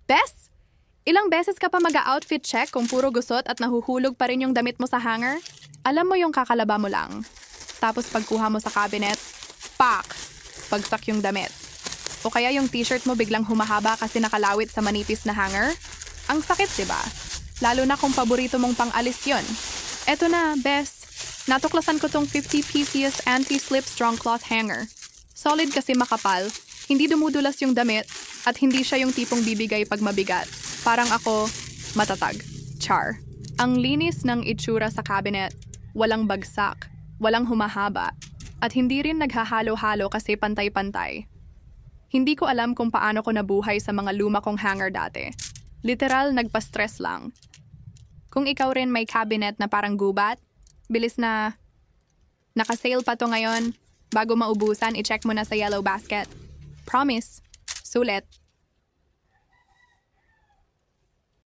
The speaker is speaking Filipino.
Bes, ilang beses ka pa mag-outfit check kung puro gusot at nahuhulog pa rin yung damit mo sa hanger? Alam mo yung kakalaba mo lang. Tapos pagkuha mo sa cabinet, pak! Bagsak yung damit. O kaya yung t-shirt mo biglang humahaba kasi nakalawit sa manipis na hanger? Ang sakit, diba? Lalo na kung paborito mong pang-alis yun. Eto na, Bes. Natuklasan ko tong 50 pieces anti-slip strong cloth hanger. Solid kasi makapal, hindi dumudulas yung damit, at hindi siya yung tipong bibigay pag mabigat. Parang ako, matatag. Char. Ang linis ng itsura sa cabinet, walang bagsak, walang humahaba, at hindi rin naghahalo-halo kasi pantay-pantay. Hindi ko alam kung paano ko nabuhay sa mga luma kong hanger dati. Literal, nagpa-stress lang. Kung ikaw rin may cabinet na parang gubat, bilis na. Naka-sale pa to ngayon. Bago maubusan, i-check mo na sa yellow basket. Promise. Sulit.